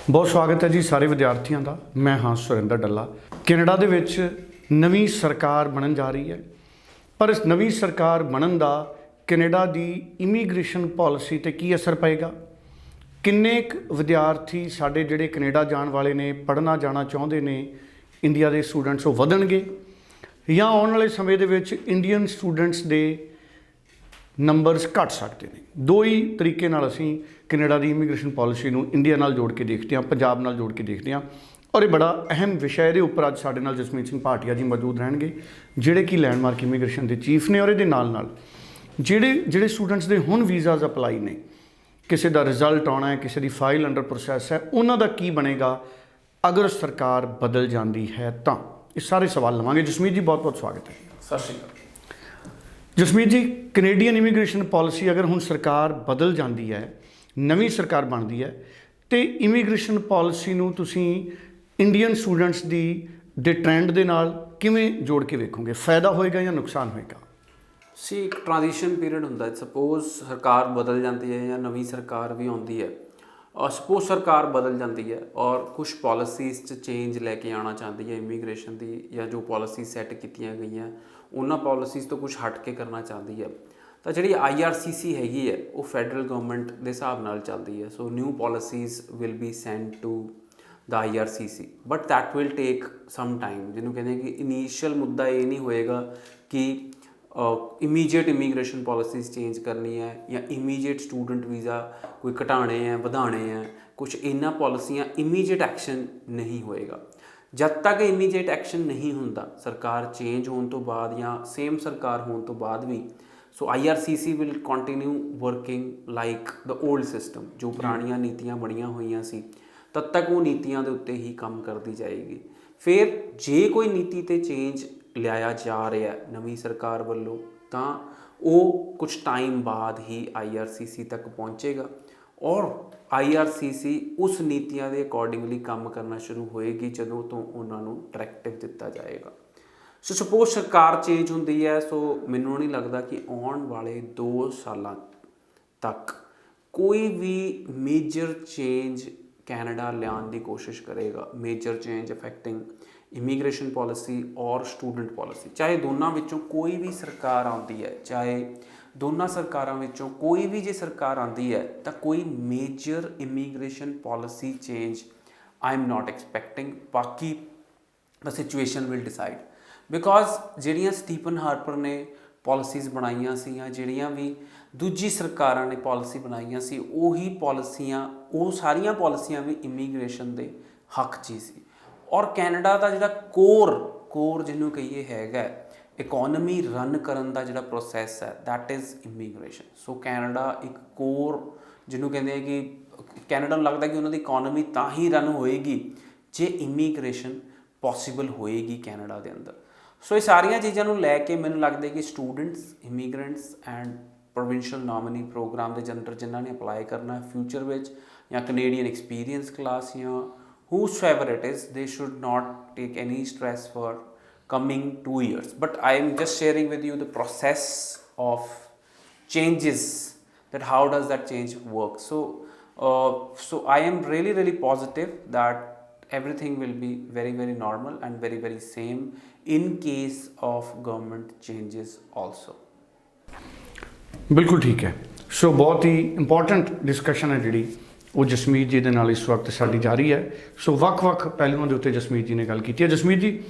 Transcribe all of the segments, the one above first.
ਬਹੁਤ ਸਵਾਗਤ ਹੈ ਜੀ ਸਾਰੇ ਵਿਦਿਆਰਥੀਆਂ ਦਾ। ਮੈਂ ਹਾਂ ਸੁਰਿੰਦਰ ਡੱਲਾ। ਕੈਨੇਡਾ ਦੇ ਵਿੱਚ ਨਵੀਂ ਸਰਕਾਰ ਬਣਨ ਜਾ ਰਹੀ ਹੈ, ਪਰ ਇਸ ਨਵੀਂ ਸਰਕਾਰ ਬਣਨ ਦਾ ਕੈਨੇਡਾ ਦੀ ਇਮੀਗ੍ਰੇਸ਼ਨ ਪਾਲਿਸੀ ਤੇ ਕੀ ਅਸਰ ਪਏਗਾ। ਕਿੰਨੇ ਕੁ ਵਿਦਿਆਰਥੀ ਸਾਡੇ ਜਿਹੜੇ ਕੈਨੇਡਾ ਜਾਣ ਵਾਲੇ ਨੇ, ਪੜ੍ਹਨਾ ਜਾਣਾ ਚਾਹੁੰਦੇ ਨੇ, ਇੰਡੀਆ ਦੇ ਸਟੂਡੈਂਟਸ ਉਹ ਵਧਣਗੇ ਜਾਂ ਆਉਣ ਵਾਲੇ ਸਮੇਂ ਦੇ ਵਿੱਚ ਇੰਡੀਅਨ ਸਟੂਡੈਂਟਸ ਦੇ ਨੰਬਰਸ ਘੱਟ ਸਕਦੇ ਨੇ। ਦੋ ਹੀ ਤਰੀਕੇ ਨਾਲ ਅਸੀਂ ਕੈਨੇਡਾ ਦੀ ਇਮੀਗ੍ਰੇਸ਼ਨ ਪਾਲਿਸੀ ਨੂੰ ਇੰਡੀਆ ਨਾਲ ਜੋੜ ਕੇ ਦੇਖਦੇ ਹਾਂ, ਪੰਜਾਬ ਨਾਲ ਜੋੜ ਕੇ ਦੇਖਦੇ ਹਾਂ। ਔਰ ਇਹ ਬੜਾ ਅਹਿਮ ਵਿਸ਼ਾ, ਇਹਦੇ ਉੱਪਰ ਅੱਜ ਸਾਡੇ ਨਾਲ ਜਸਮੀਤ ਸਿੰਘ ਭਾਟੀਆ ਜੀ ਮੌਜੂਦ ਰਹਿਣਗੇ, ਜਿਹੜੇ ਕਿ ਲੈਂਡਮਾਰਕ ਇਮੀਗ੍ਰੇਸ਼ਨ ਦੇ ਚੀਫ ਨੇ। ਔਰ ਇਹਦੇ ਨਾਲ ਜਿਹੜੇ ਸਟੂਡੈਂਟਸ ਦੇ ਹੁਣ ਵੀਜ਼ਾਜ਼ ਅਪਲਾਈ ਨੇ, ਕਿਸੇ ਦਾ ਰਿਜ਼ਲਟ ਆਉਣਾ ਹੈ, ਕਿਸੇ ਦੀ ਫਾਈਲ ਅੰਡਰ ਪ੍ਰੋਸੈਸ ਹੈ, ਉਹਨਾਂ ਦਾ ਕੀ ਬਣੇਗਾ ਅਗਰ ਸਰਕਾਰ ਬਦਲ ਜਾਂਦੀ ਹੈ ਤਾਂ। ਇਹ ਸਾਰੇ ਸਵਾਲ ਲਵਾਂਗੇ। ਜਸਮੀਤ ਜੀ ਬਹੁਤ ਬਹੁਤ ਸਵਾਗਤ ਹੈ। ਸਤਿ ਸ਼੍ਰੀ ਅਕਾਲ। Jasmeet ji, Canadian immigration policy ਅਗਰ ਹੁਣ ਸਰਕਾਰ ਬਦਲ ਜਾਂਦੀ ਹੈ, ਨਵੀਂ ਸਰਕਾਰ ਬਣਦੀ ਹੈ, ਤੇ ਇਮੀਗ੍ਰੇਸ਼ਨ ਪਾਲਿਸੀ ਨੂੰ ਤੁਸੀਂ ਇੰਡੀਅਨ ਸਟੂਡੈਂਟਸ ਦੇ ਟ੍ਰੈਂਡ ਦੇ ਨਾਲ ਕਿਵੇਂ ਜੋੜ ਕੇ ਵੇਖੋਗੇ? ਫਾਇਦਾ ਹੋਏਗਾ ਜਾਂ ਨੁਕਸਾਨ ਹੋਏਗਾ? ਇੱਕ ਟ੍ਰਾਂਜੀਸ਼ਨ ਪੀਰੀਅਡ ਹੁੰਦਾ ਹੈ। ਸਪੋਜ਼ ਸਰਕਾਰ ਬਦਲ ਜਾਂਦੀ ਹੈ ਜਾਂ ਨਵੀਂ ਸਰਕਾਰ ਵੀ ਆਉਂਦੀ ਹੈ, ਔਰ ਸਪੋਜ਼ ਸਰਕਾਰ ਬਦਲ ਜਾਂਦੀ ਹੈ ਔਰ ਕੁਛ ਪਾਲਿਸੀਜ਼ 'ਚ ਚੇਂਜ ਲੈ ਕੇ ਆਉਣਾ ਚਾਹੁੰਦੀ ਹੈ ਇਮੀਗ੍ਰੇਸ਼ਨ ਦੀ, ਜਾਂ ਜੋ ਪਾਲਿਸੀ ਸੈੱਟ ਕੀਤੀਆਂ ਗਈਆਂ ਉਹਨਾਂ ਪਾਲਿਸੀਜ਼ ਤੋਂ ਕੁਛ ਹਟ ਕੇ ਕਰਨਾ ਚਾਹੁੰਦੀ ਹੈ, ਤਾਂ ਜਿਹੜੀ IRCC ਹੈਗੀ ਹੈ ਉਹ ਫੈਡਰਲ ਗਵਰਨਮੈਂਟ ਦੇ ਹਿਸਾਬ ਨਾਲ ਚੱਲਦੀ ਹੈ। So new policies will be send to the IRCC, but that will take some time. ਜਿਹਨੂੰ ਕਹਿੰਦੇ ਕਿ ਇਨੀਸ਼ੀਅਲ ਮੁੱਦਾ ਇਹ ਨਹੀਂ ਹੋਏਗਾ ਕਿ ਇਮੀਡੀਏਟ ਇਮੀਗ੍ਰੇਸ਼ਨ ਪਾਲਿਸੀਜ਼ ਚੇਂਜ ਕਰਨੀ ਹੈ ਜਾਂ ਇਮੀਡੀਏਟ ਸਟੂਡੈਂਟ ਵੀਜ਼ਾ ਕੋਈ ਘਟਾਉਣੇ ਹੈ, ਵਧਾਉਣੇ ਹੈ, ਕੁਛ ਇਹਨਾਂ ਪਾਲਿਸੀਆਂ ਇਮੀਡੀਏਟ ਐਕਸ਼ਨ ਨਹੀਂ ਹੋਏਗਾ। ਜਦ ਤੱਕ ਇਮੀਡੀਏਟ ਐਕਸ਼ਨ ਨਹੀਂ ਹੁੰਦਾ, ਸਰਕਾਰ ਚੇਂਜ ਹੋਣ ਤੋਂ ਬਾਅਦ ਜਾਂ ਸੇਮ ਸਰਕਾਰ ਹੋਣ ਤੋਂ ਬਾਅਦ ਵੀ, ਸੋ IRCC will continue working like the old system. ਜੋ ਪੁਰਾਣੀਆਂ ਨੀਤੀਆਂ ਬਣੀਆਂ ਹੋਈਆਂ ਸੀ ਤਦ ਤੱਕ ਉਹ ਨੀਤੀਆਂ ਦੇ ਉੱਤੇ ਹੀ ਕੰਮ ਕਰਦੀ ਜਾਏਗੀ। ਫਿਰ ਜੇ ਕੋਈ ਨੀਤੀ 'ਤੇ ਚੇਂਜ ਲਿਆਇਆ ਜਾ ਰਿਹਾ ਨਵੀਂ ਸਰਕਾਰ ਵੱਲੋਂ, ਤਾਂ ਉਹ ਕੁਛ ਟਾਈਮ ਬਾਅਦ ਹੀ IRCC ਤੱਕ ਪਹੁੰਚੇਗਾ ਔਰ IRCC ਉਸ ਨੀਤੀਆਂ ਦੇ ਅਕੋਰਡਿੰਗਲੀ ਕੰਮ ਕਰਨਾ ਸ਼ੁਰੂ ਹੋਏਗੀ ਜਦੋਂ ਤੋਂ ਉਹਨਾਂ ਨੂੰ ਡਾਇਰੈਕਟਿਵ ਦਿੱਤਾ ਜਾਏਗਾ। ਸੋ ਸਪੋਜ਼ ਸਰਕਾਰ ਚੇਂਜ ਹੁੰਦੀ ਹੈ, ਸੋ ਮੈਨੂੰ ਨਹੀਂ ਲੱਗਦਾ ਕਿ ਆਉਣ ਵਾਲੇ 2 ਸਾਲਾਂ ਤੱਕ ਕੋਈ ਵੀ ਮੇਜਰ ਚੇਂਜ ਕੈਨੇਡਾ ਲਿਆਉਣ ਦੀ ਕੋਸ਼ਿਸ਼ ਕਰੇਗਾ। Major change affecting immigration policy ਔਰ ਸਟੂਡੈਂਟ ਪਾਲਿਸੀ, ਚਾਹੇ ਦੋਨਾਂ ਵਿੱਚੋਂ ਕੋਈ ਵੀ ਸਰਕਾਰ ਆਉਂਦੀ ਹੈ, ਚਾਹੇ ਦੋਨਾਂ ਸਰਕਾਰਾਂ ਵਿੱਚੋਂ ਕੋਈ ਵੀ ਜੇ ਸਰਕਾਰ ਆਉਂਦੀ ਹੈ, ਤਾਂ ਕੋਈ major immigration policy change I am not expecting. ਬਾਕੀ ਦਾ ਸਿਚੁਏਸ਼ਨ ਵਿਲ ਡਿਸਾਈਡ, ਬਿਕੋਜ਼ ਜਿਹੜੀਆਂ ਸਟੀਫਨ ਹਾਰਪਰ ਨੇ ਪਾਲਿਸੀਜ਼ ਬਣਾਈਆਂ ਸੀ ਜਾਂ ਜਿਹੜੀਆਂ ਵੀ ਦੂਜੀ ਸਰਕਾਰਾਂ ਨੇ ਪਾਲਿਸੀ ਬਣਾਈਆਂ ਸੀ, ਉਹੀ ਪਾਲਿਸੀਆਂ, ਉਹ ਸਾਰੀਆਂ ਪਾਲਿਸੀਆਂ ਵੀ ਇਮੀਗ੍ਰੇਸ਼ਨ ਦੇ ਹੱਕ 'ਚ ਹੀ ਸੀ। ਔਰ ਕੈਨੇਡਾ ਦਾ ਜਿਹੜਾ ਕੋਰ ਜਿਹਨੂੰ ਕਹੀਏ ਹੈਗਾ ਇਕੋਨਮੀ ਰਨ ਕਰਨ ਦਾ ਜਿਹੜਾ ਪ੍ਰੋਸੈਸ ਹੈ, that is immigration. So Canada ਇੱਕ ਕੋਰ, ਜਿਹਨੂੰ ਕਹਿੰਦੇ ਆ ਕਿ ਕੈਨੇਡਾ ਨੂੰ ਲੱਗਦਾ ਕਿ ਉਹਨਾਂ ਦੀ ਇਕੋਨਮੀ ਤਾਂ ਹੀ ਰਨ ਹੋਏਗੀ ਜੇ ਇਮੀਗ੍ਰੇਸ਼ਨ ਪੋਸੀਬਲ ਹੋਏਗੀ ਕੈਨੇਡਾ ਦੇ ਅੰਦਰ। ਸੋ ਇਹ ਸਾਰੀਆਂ ਚੀਜ਼ਾਂ ਨੂੰ ਲੈ ਕੇ ਮੈਨੂੰ ਲੱਗਦਾ ਕਿ students, immigrants and provincial nominee program ਦੇ ਅੰਡਰ ਜਿਨ੍ਹਾਂ ਨੇ ਅਪਲਾਈ ਕਰਨਾ ਫਿਊਚਰ ਵਿੱਚ, ਜਾਂ ਕੈਨੇਡੀਅਨ ਐਕਸਪੀਰੀਅੰਸ ਕਲਾਸ, ਜਾਂ whosoever it is, they should not take any stress for coming 2 years. But I am just sharing with you the process of changes, that how does that change work. So I am really positive that everything will be very normal and very same in case of government changes also. ਬਿਲਕੁਲ ਠੀਕ ਹੈ। ਸੋ ਬਹੁਤ ਹੀ important discussion ਹੈ ਜਿਹੜੀ ਉਹ ਜਸਮੀਤ ਜੀ ਦੇ ਨਾਲ ਇਸ ਵਕਤ ਸਾਡੀ ਜਾਰੀ ਹੈ। ਸੋ ਵੱਖ-ਵੱਖ ਪਹਿਲੂਆਂ ਦੇ ਉੱਤੇ ਜਸਮੀਤ ਜੀ ਨੇ ਗੱਲ ਕੀਤੀ ਹੈ। ਜਸਮੀਤ ਜੀ,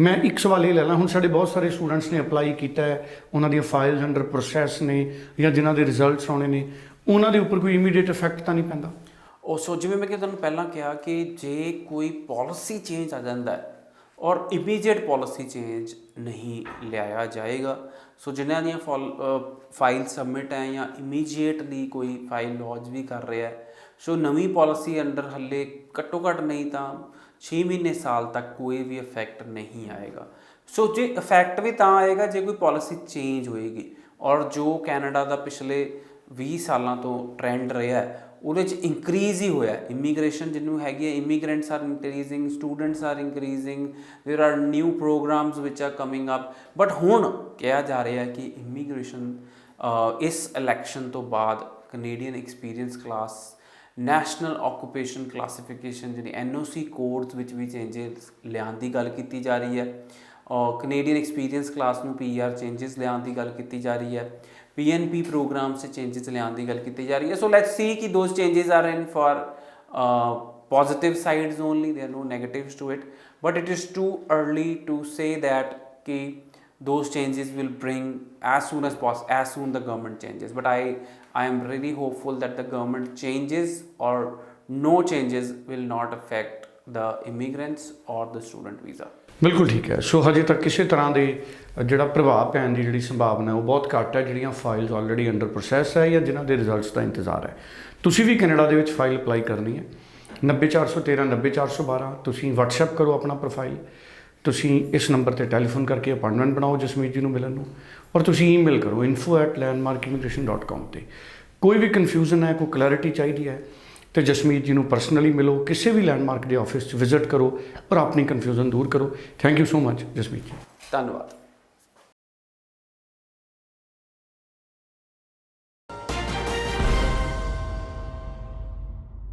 ਮੈਂ ਇੱਕ ਸਵਾਲ ਇਹ ਲੈ ਲਾਂ, ਹੁਣ ਸਾਡੇ ਬਹੁਤ ਸਾਰੇ ਸਟੂਡੈਂਟਸ ਨੇ ਅਪਲਾਈ ਕੀਤਾ ਹੈ, ਉਹਨਾਂ ਦੀਆਂ ਫਾਈਲਸ ਅੰਡਰ ਪ੍ਰੋਸੈਸ ਨੇ ਜਾਂ ਜਿਨ੍ਹਾਂ ਦੇ ਰਿਜ਼ਲਟਸ ਆਉਣੇ ਨੇ, ਉਹਨਾਂ ਦੇ ਉੱਪਰ ਕੋਈ ਇਮੀਡੀਏਟ ਇਫੈਕਟ ਤਾਂ ਨਹੀਂ ਪੈਂਦਾ? ਸੋ ਜਿਵੇਂ ਮੈਂ ਤੁਹਾਨੂੰ ਪਹਿਲਾਂ ਕਿਹਾ ਕਿ ਜੇ ਕੋਈ ਪਾਲਿਸੀ ਚੇਂਜ ਆ ਜਾਂਦਾ ਹੈ ਔਰ ਇਮੀਡੀਏਟ ਪਾਲਿਸੀ ਚੇਂਜ ਨਹੀਂ ਲਿਆਇਆ ਜਾਏਗਾ, ਸੋ ਜਿਨ੍ਹਾਂ ਦੀਆਂ ਫਾਈਲ ਸਬਮਿਟ ਹੈ ਜਾਂ ਇਮੀਡੀਏਟਲੀ ਕੋਈ ਫਾਈਲ ਲੌਂਚ ਵੀ ਕਰ ਰਿਹਾ ਹੈ, ਸੋ ਨਵੀਂ ਪਾਲਿਸੀ ਅੰਡਰ ਹੱਲੇ ਘੱਟੋ ਘੱਟ ਨਹੀਂ ਤਾਂ 6 ਮਹੀਨੇ ਸਾਲ ਤੱਕ ਕੋਈ ਵੀ ਇਫੈਕਟ ਨਹੀਂ ਆਏਗਾ। ਸੋ ਜੇ ਇਫੈਕਟ ਵੀ ਤਾਂ ਆਏਗਾ ਜੇ ਕੋਈ ਪਾਲਿਸੀ ਚੇਂਜ ਹੋਏਗੀ, ਔਰ ਜੋ ਕੈਨੇਡਾ ਦਾ ਪਿਛਲੇ 20 ਸਾਲਾਂ ਤੋਂ ਟਰੈਂਡ ਰਿਹਾ ਉਹਦੇ 'ਚ ਇਨਕਰੀਜ਼ ਹੀ ਹੋਇਆ। ਇਮੀਗ੍ਰੇਸ਼ਨ ਜਿਹਨੂੰ ਹੈਗੀ ਹੈ, immigrants are increasing, students are increasing, there are new programs which are coming up. But ਹੁਣ ਕਿਹਾ ਜਾ ਰਿਹਾ ਕਿ ਇਮੀਗ੍ਰੇਸ਼ਨ ਇਸ ਇਲੈਕਸ਼ਨ ਤੋਂ ਬਾਅਦ Canadian experience class national occupation classification ਜਿਹੜੀ NOC ਕੋਡਸ ਵਿੱਚ ਵੀ ਚੇਂਜਸ ਲਿਆਉਣ ਦੀ ਗੱਲ ਕੀਤੀ ਜਾ ਰਹੀ ਹੈ। ਔਰ ਕੈਨੇਡੀਅਨ ਐਕਸਪੀਰੀਅੰਸ ਕਲਾਸ ਨੂੰ PR ਚੇਂਜਸ ਲਿਆਉਣ ਦੀ ਗੱਲ ਕੀਤੀ ਜਾ ਰਹੀ ਹੈ। PNP ਪ੍ਰੋਗਰਾਮ 'ਚ ਚੇਂਜਸ ਲਿਆਉਣ ਦੀ ਗੱਲ ਕੀਤੀ ਜਾ ਰਹੀ ਹੈ। ਸੋ ਲੈਟਸ ਸੀ ਕਿ those changes are in for positive sides only, there are no negatives to it, but it is too early to say that ki those changes will bring as soon the government changes. But I am really hopeful that the government changes or no changes will not affect the immigrants or the student visa. ਬਿਲਕੁਲ ਠੀਕ ਹੈ। ਸੋ ਹਜੇ ਤੱਕ ਕਿਸੇ ਤਰ੍ਹਾਂ ਦੇ ਜਿਹੜਾ ਪ੍ਰਭਾਵ ਪੈਣ ਦੀ ਜਿਹੜੀ ਸੰਭਾਵਨਾ ਉਹ ਬਹੁਤ ਘੱਟ ਹੈ। ਜਿਹੜੀਆਂ ਫਾਈਲਸ ਆਲਰੇਡੀ ਅੰਡਰ ਪ੍ਰੋਸੈਸ ਹੈ ਜਾਂ ਜਿਨ੍ਹਾਂ ਦੇ ਰਿਜ਼ਲਟਸ ਦਾ ਇੰਤਜ਼ਾਰ ਹੈ। ਤੁਸੀਂ ਵੀ ਕੈਨੇਡਾ ਦੇ ਵਿੱਚ ਫਾਈਲ ਅਪਲਾਈ ਕਰਨੀ ਹੈ 90413 90412। ਤੁਸੀਂ WhatsApp ਕਰੋ ਆਪਣਾ ਪ੍ਰੋਫਾਈਲ, ਤੁਸੀਂ ਇਸ ਨੰਬਰ ਤੇ ਟੈਲੀਫੋਨ ਕਰਕੇ ਅਪਾਇੰਟਮੈਂਟ ਬਣਾਓ ਜਸਮੀਤ ਜੀ ਨੂੰ ਮਿਲਣ ਨੂੰ, ਔਰ ਤੁਸੀਂ ਈਮੇਲ ਕਰੋ info@landmarkimmigration.com ਤੇ। ਕੋਈ ਵੀ ਕਨਫਿਊਜ਼ਨ ਹੈ, ਕੋਈ ਕਲੈਰਿਟੀ ਚਾਹੀਦੀ ਹੈ ਤੇ ਜਸਮੀਤ ਜੀ ਨੂੰ ਪਰਸਨਲੀ ਮਿਲੋ, ਕਿਸੇ ਵੀ ਲੈਂਡਮਾਰਕ ਦੇ ਆਫਿਸ 'ਚ ਵਿਜ਼ਿਟ ਕਰੋ ਔਰ ਆਪਣੀ ਕਨਫਿਊਜ਼ਨ ਦੂਰ ਕਰੋ। Thank you so much Jasmeet ji. ਧੰਨਵਾਦ।